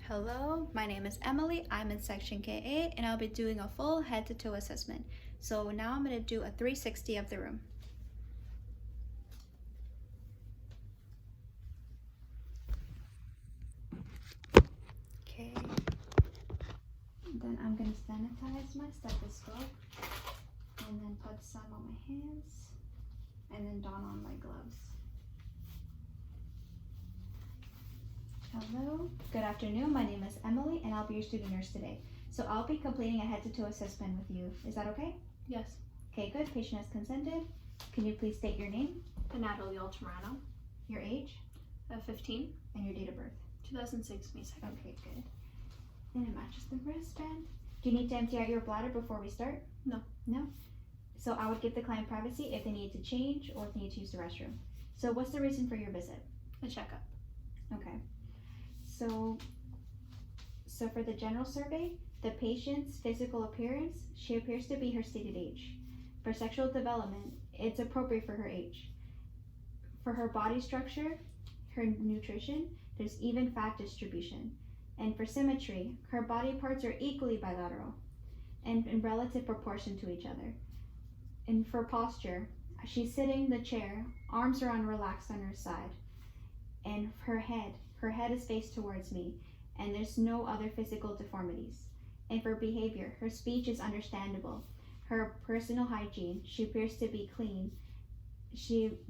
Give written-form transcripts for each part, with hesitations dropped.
Hello, my name is Emily. I'm in section KA and I'll be doing a full head to toe assessment. So now I'm going to do a 360 of the room. Okay. Then I'm going to sanitize my stethoscope and then put some on my hands and then don on my gloves. Hello, good afternoon. My name is Emily and I'll be your student nurse today. So I'll be completing a head to toe assessment with you. Is that okay? Yes. Okay, good. Patient has consented. Can you please state your name, Natalie Altamirano, your age, 15, and your date of birth? 2006, May 2nd. Okay, good. And it matches the wristband. Do you need to empty out your bladder before we start? No. No? So I would give the client privacy if they need to change or if they need to use the restroom. So what's the reason for your visit? A checkup. Okay. So for the general survey, the patient's physical appearance, she appears to be her stated age. For sexual development, it's appropriate for her age. For her body structure, her nutrition, there's even fat distribution. And for symmetry, her body parts are equally bilateral and in relative proportion to each other. And for posture, she's sitting in the chair, arms are relaxed on her side. And her head is faced towards me, and there's no other physical deformities. And for behavior, her speech is understandable. Her personal hygiene, she appears to be clean.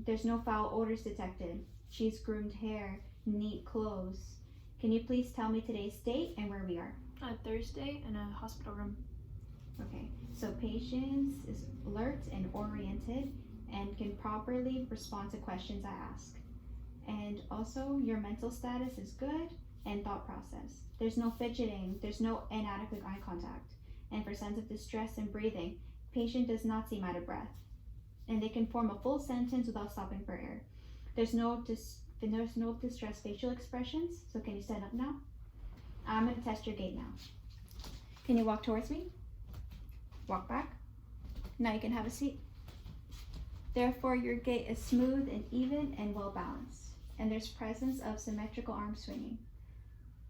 There's no foul odors detected. She's groomed hair, neat clothes. Can you please tell me today's date and where we are? Thursday in a hospital room. Okay, so patient is alert and oriented and can properly respond to questions I ask. And also your mental status is good and thought process. There's no fidgeting, there's no inadequate eye contact. And for signs of distress and breathing, patient does not seem out of breath. And they can form a full sentence without stopping for air. There's no distressed facial expressions, so can you stand up now? I'm gonna test your gait now. Can you walk towards me? Walk back. Now you can have a seat. Therefore, your gait is smooth and even and well balanced. And there's presence of symmetrical arm swinging.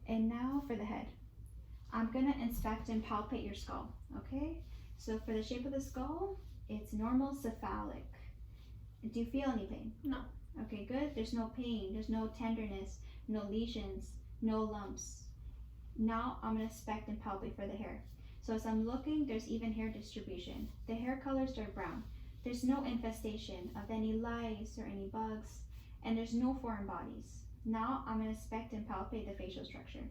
And now for the head. I'm gonna inspect and palpate your skull, okay? So for the shape of the skull, it's normal cephalic. Do you feel any pain? No. Okay, good. There's no pain, there's no tenderness, no lesions, no lumps. Now I'm gonna inspect and palpate for the hair. So as I'm looking, there's even hair distribution. The hair colors are brown. There's no infestation of any lice or any bugs, and there's no foreign bodies. Now I'm gonna inspect and palpate the facial structure.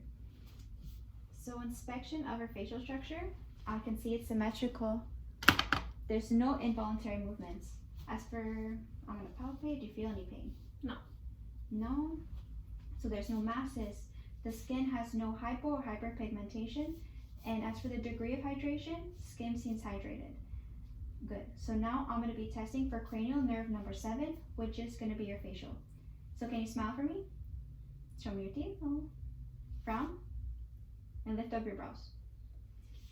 So inspection of her facial structure, I can see it's symmetrical. There's no involuntary movements. As for, I'm gonna palpate, do you feel any pain? No. No? So there's no masses. The skin has no hypo or hyperpigmentation. And as for the degree of hydration, skin seems hydrated. Good. So now I'm going to be testing for cranial nerve number 7, which is going to be your facial. So can you smile for me? Show me your teeth. Oh. Frown. And lift up your brows.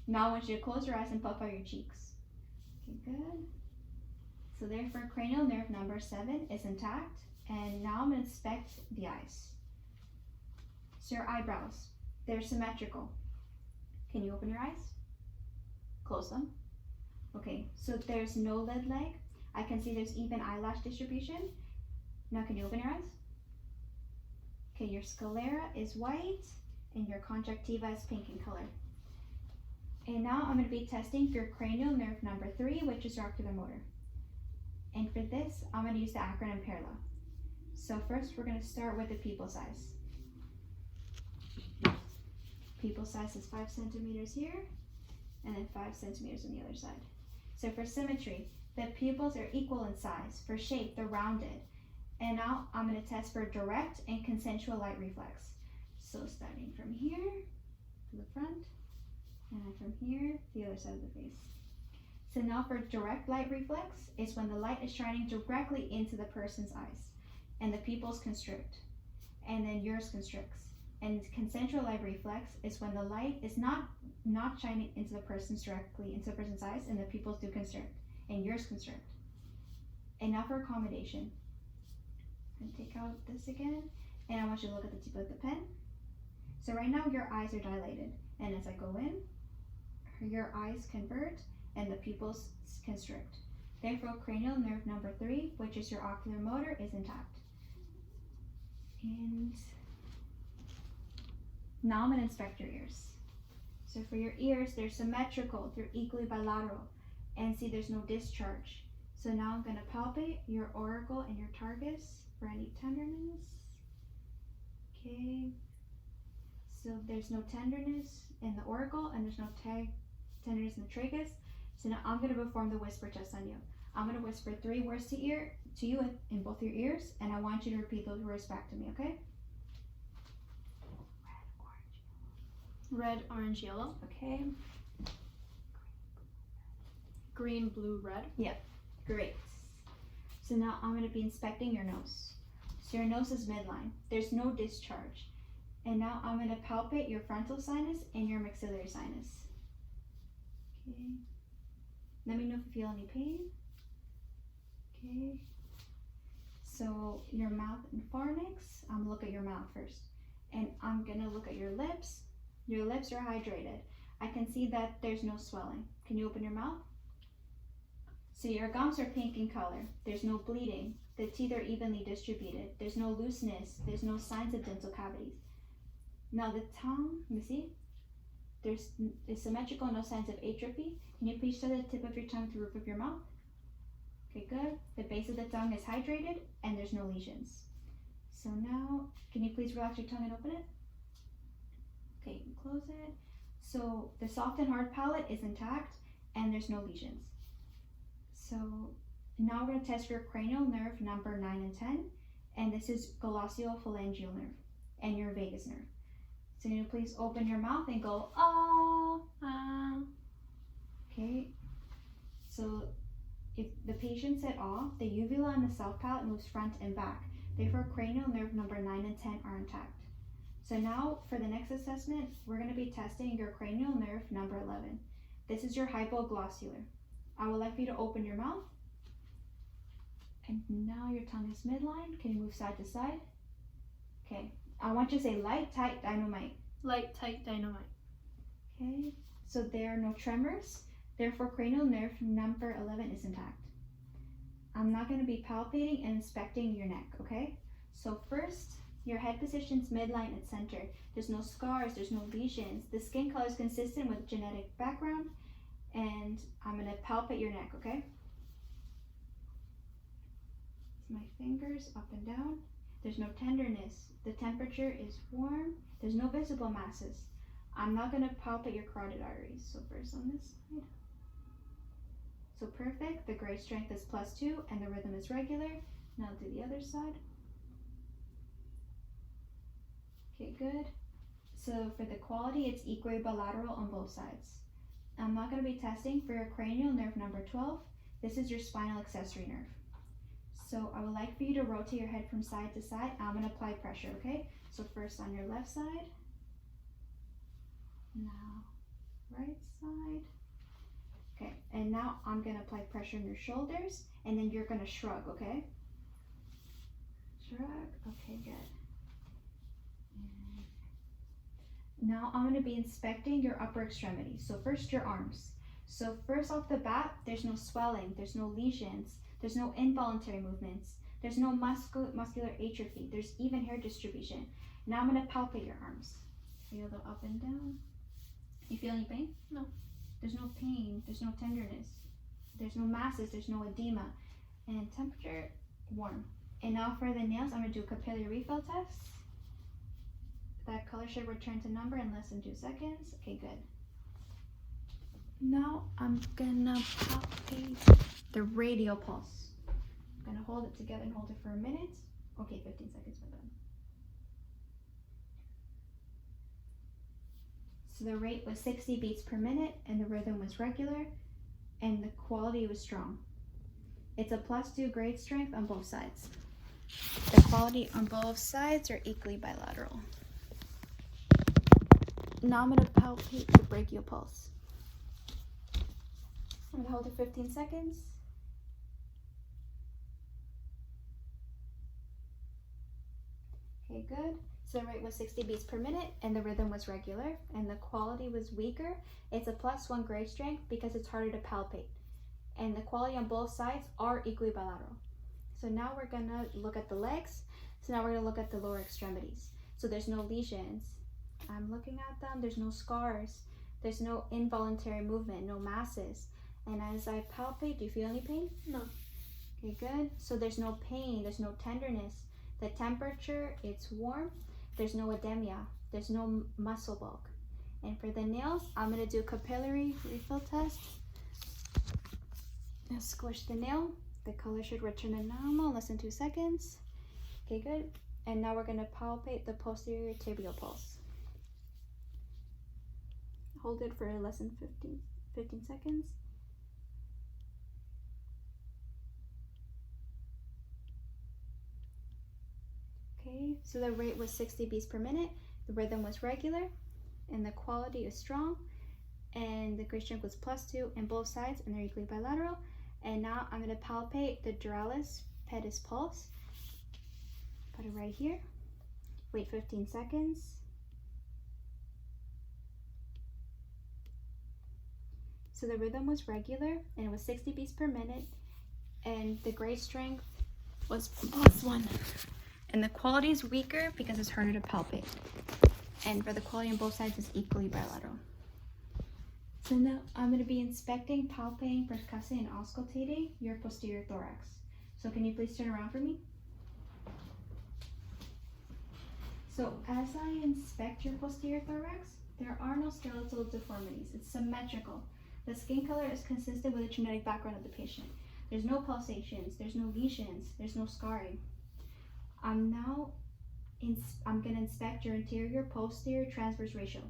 Now I want you to close your eyes and puff out your cheeks. Okay, good. So therefore, cranial nerve number 7 is intact. And now I'm going to inspect the eyes. So your eyebrows, they're symmetrical. Can you open your eyes? Close them. Okay, so there's no lid leg. I can see there's even eyelash distribution. Now can you open your eyes? Okay, your sclera is white and your conjunctiva is pink in color. And now I'm going to be testing for your cranial nerve number 3, which is your ocular motor. And for this, I'm going to use the acronym PARLA. So first we're going to start with the pupil size. Pupil size is 5 centimeters here, and then 5 centimeters on the other side. So for symmetry, the pupils are equal in size. For shape, they're rounded. And now I'm going to test for direct and consensual light reflex. So starting from here to the front, and then from here, the other side of the face. So now for direct light reflex, is when the light is shining directly into the person's eyes, and the pupils constrict, and then yours constricts. And consensual light reflex is when the light is not shining into the person's eyes, and the pupils do constrict, and yours constrict. And now for accommodation. And take out this again, and I want you to look at the tip of the pen. So right now your eyes are dilated, and as I go in, your eyes convert and the pupils constrict. Therefore, cranial nerve number 3, which is your ocular motor, is intact. And now I'm going to inspect your ears. So for your ears, they're symmetrical, they're equally bilateral, and see there's no discharge. So now I'm going to palpate your auricle and your targus for any tenderness. Okay. So there's no tenderness in the auricle and there's no tenderness in the tragus. So now I'm going to perform the whisper test on you. I'm going to whisper 3 words to you in both your ears, and I want you to repeat those words back to me, okay? Red, orange, yellow. Okay, Green, blue, red. great. So now I'm going to be inspecting your nose. So your nose is midline. There's no discharge. And now I'm going to palpate your frontal sinus and your maxillary sinus. Okay. Let me know if you feel any pain. Okay. So your mouth and pharynx, I'm going to look at your mouth first. And I'm going to look at your lips. Your lips are hydrated. I can see that there's no swelling. Can you open your mouth? So your gums are pink in color. There's no bleeding. The teeth are evenly distributed. There's no looseness. There's no signs of dental cavities. Now the tongue, let me see. It's symmetrical, no signs of atrophy. Can you please show the tip of your tongue to the roof of your mouth? Okay, good. The base of the tongue is hydrated and there's no lesions. So now, can you please relax your tongue and open it? Okay, close it. So the soft and hard palate is intact and there's no lesions. So now we're going to test your cranial nerve number 9 and 10, and this is glossopharyngeal nerve and your vagus nerve. So you please open your mouth and go ah, ah. Okay. So if the patient said ah, the uvula and the south palate moves front and back. Therefore, cranial nerve number 9 and 10 are intact. So now for the next assessment, we're going to be testing your cranial nerve number 11. This is your hypoglossular. I would like for you to open your mouth. And now your tongue is midline. Can you move side to side? Okay. I want you to say light, tight, dynamite. Light, tight, dynamite. Okay. So there are no tremors. Therefore, cranial nerve number 11 is intact. I'm not going to be palpating and inspecting your neck, okay? So first, your head position's midline at center. There's no scars, there's no lesions. The skin color is consistent with genetic background. And I'm going to palpate your neck, okay? My fingers up and down. There's no tenderness. The temperature is warm. There's no visible masses. I'm not going to palpate your carotid arteries. So first on this side. So perfect. The gray strength is +2 and the rhythm is regular. Now do the other side. Okay, good. So for the quality, it's equibilateral on both sides. I'm not going to be testing for your cranial nerve number 12. This is your spinal accessory nerve. So I would like for you to rotate your head from side to side. I'm going to apply pressure, okay? So first on your left side. Now right side. Okay, and now I'm going to apply pressure on your shoulders, and then you're going to shrug, okay? Shrug, okay, good. And now I'm going to be inspecting your upper extremities. So first your arms. So first off the bat, there's no swelling, there's no lesions, there's no involuntary movements, there's no muscular atrophy, there's even hair distribution. Now I'm going to palpate your arms. Feel the up and down. You feel any pain? No. There's no pain, there's no tenderness, there's no masses, there's no edema, and temperature, warm. And now for the nails, I'm going to do a capillary refill test. That color should return to number in less than 2 seconds. Okay, good. Now I'm gonna palpate the radial pulse. I'm gonna hold it together and hold it for a minute. Okay, 15 seconds, we're done. So the rate was 60 beats per minute and the rhythm was regular and the quality was strong. It's a +2 grade strength on both sides. The quality on both sides are equally bilateral. Now I'm going to palpate the brachial pulse. I'm going to hold it 15 seconds. Okay, good. So the rate was 60 beats per minute and the rhythm was regular and the quality was weaker. It's a +1 grade strength because it's harder to palpate. And the quality on both sides are equally bilateral. So now we're gonna look at the legs. So now we're gonna look at the lower extremities. So there's no lesions. I'm looking at them, there's no scars. There's no involuntary movement, no masses. And as I palpate, do you feel any pain? No. Okay, good. So there's no pain, there's no tenderness. The temperature, it's warm. There's no edema, there's no muscle bulk. And for the nails, I'm gonna do capillary refill test. Now squish the nail. The color should return to normal in less than 2 seconds. Okay, good. And now we're gonna palpate the posterior tibial pulse. Hold it for less than 15 seconds. Okay, so the rate was 60 beats per minute. The rhythm was regular, and the quality is strong. And the grade strength was +2 in both sides, and they're equally bilateral. And now I'm going to palpate the duralis pedis pulse. Put it right here. Wait 15 seconds. So the rhythm was regular, and it was 60 beats per minute, and the grade strength was +1. And the quality is weaker because it's harder to palpate. And for the quality on both sides is equally bilateral. So now I'm going to be inspecting, palpating, percussing, and auscultating your posterior thorax. So can you please turn around for me? So as I inspect your posterior thorax, there are no skeletal deformities. It's symmetrical. The skin color is consistent with the genetic background of the patient. There's no pulsations, there's no lesions, there's no scarring. I'm going to inspect your anterior posterior transverse ratio.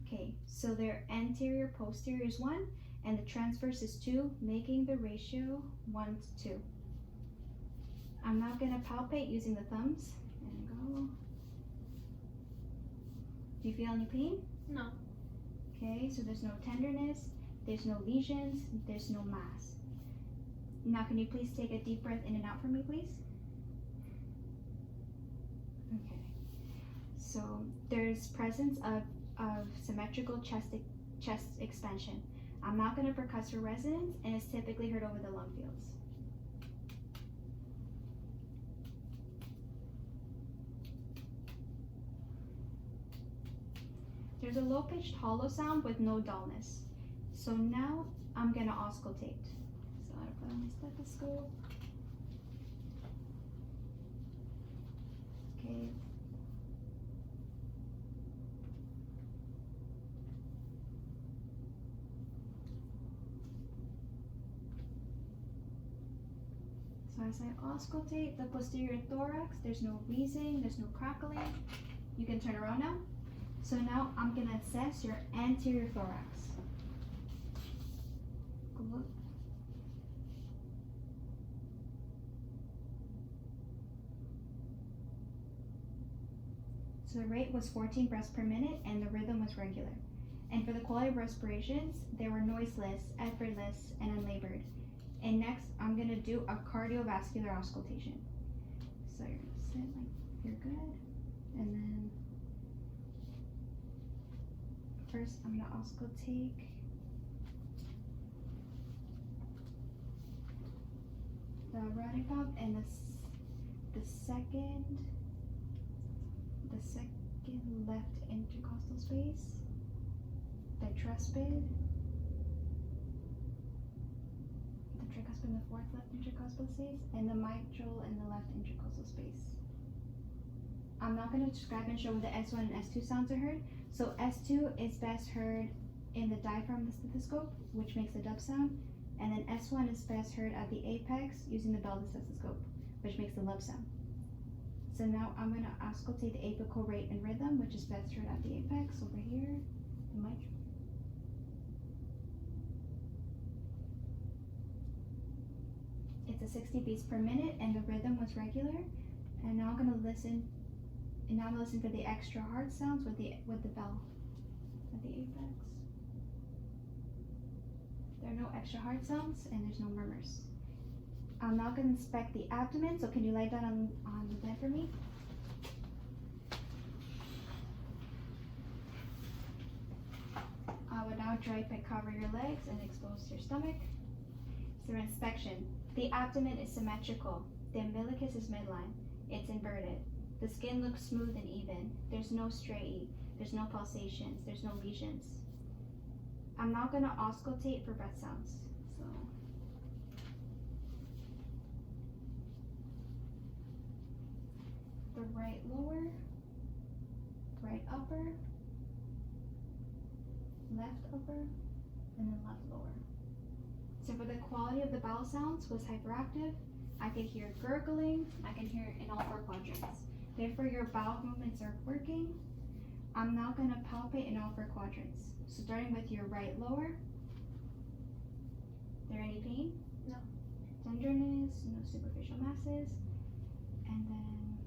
Okay, so their anterior posterior is 1 and the transverse is 2, making the ratio 1:2. I'm now going to palpate using the thumbs and go. Do you feel any pain? No. Okay, so there's no tenderness, there's no lesions, there's no mass. Now can you please take a deep breath in and out for me, please? Okay, so there's presence of symmetrical chest expansion. I'm not going to percuss for resonance, and it's typically heard over the lung fields. There's a low-pitched hollow sound with no dullness. So now I'm going to auscultate. So I'm going to put on my stethoscope. Okay. So as I auscultate the posterior thorax, there's no wheezing, there's no crackling. You can turn around now. So now I'm going to assess your anterior thorax. Good look. So the rate was 14 breaths per minute and the rhythm was regular. And for the quality of respirations, they were noiseless, effortless, and unlabored. And next, I'm going to do a cardiovascular auscultation. So you're going to sit like you're good. And then first, I'm going to auscultate the aortic valve and the second left intercostal space, the tricuspid, in the fourth left intercostal space, and the mitral in the left intercostal space. I'm not going to describe and show where the S1 and S2 sounds are heard. So S2 is best heard in the diaphragm of the stethoscope, which makes a dub sound, and then S1 is best heard at the apex using the bell of the stethoscope, which makes the lub sound. So now I'm going to auscultate the apical rate and rhythm, which is best heard at the apex over here, the mitral. It's a 60 beats per minute and the rhythm was regular. And now I'm going to listen. And now I'm going to listen for the extra hard sounds with the bell at the apex. There are no extra hard sounds and there's no murmurs. I'm now going to inspect the abdomen, so can you lie down on the bed for me? I would now drape and cover your legs and expose your stomach. So inspection. The abdomen is symmetrical. The umbilicus is midline. It's inverted. The skin looks smooth and even. There's no striae. There's no pulsations. There's no lesions. I'm now going to auscultate for breath sounds. So the right lower, right upper, left upper, and then left lower. So for the quality of the bowel sounds was hyperactive. I could hear gurgling. I can hear it in all 4 quadrants. Therefore, your bowel movements are working. I'm now going to palpate in all 4 quadrants. So starting with your right lower. There any pain? No. Tenderness, no superficial masses. And then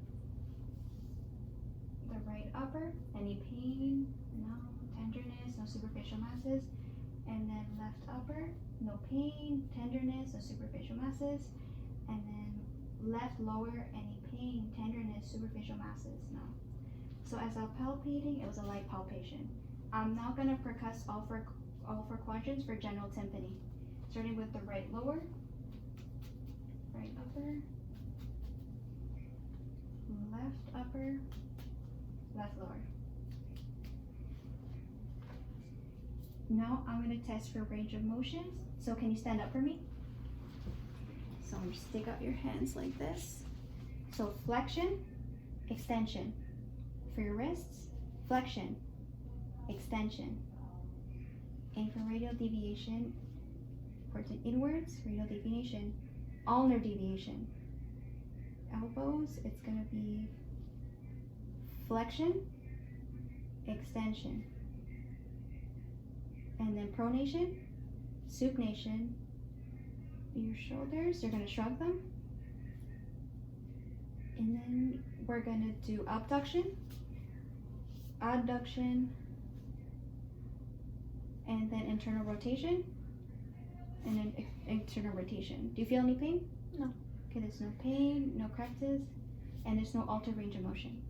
the right upper. Any pain? No. Tenderness, no superficial masses. And then left upper. No pain, tenderness, no superficial masses. And then left lower, any pain, tenderness, superficial masses, no. So as I'm palpating, it was a light palpation. I'm now going to percuss all four quadrants for general tympany. Starting with the right lower, right upper, left upper, left lower. Now I'm going to test for range of motions. So can you stand up for me? So I'm just stick out your hands like this. So flexion, extension. For your wrists, flexion, extension. And for radial deviation, important inwards, radial deviation, ulnar deviation. Elbows, it's going to be flexion, extension. And then pronation, supination. Your shoulders, you're going to shrug them. And then we're going to do abduction, adduction, and then internal rotation, and then internal rotation. Do you feel any pain? No. Okay, there's no pain, no crevices, and there's no altered range of motion.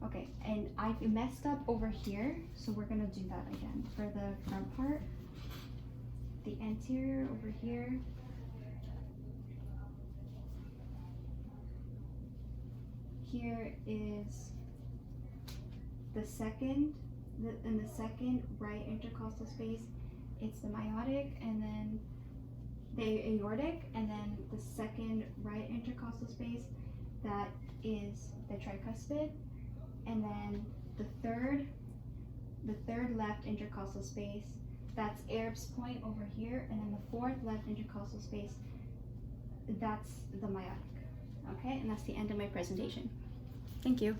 Okay, and I messed up over here, so we're gonna do that again. For the front part, the anterior over here. Here is the second, in the second right intercostal space, it's the meiotic, and then the aortic, and then the second right intercostal space, that is the tricuspid, and then the third left intercostal space, that's Arab's point over here, and then the 4th left intercostal space, that's the meiotic. Okay, and that's the end of my presentation. Thank you.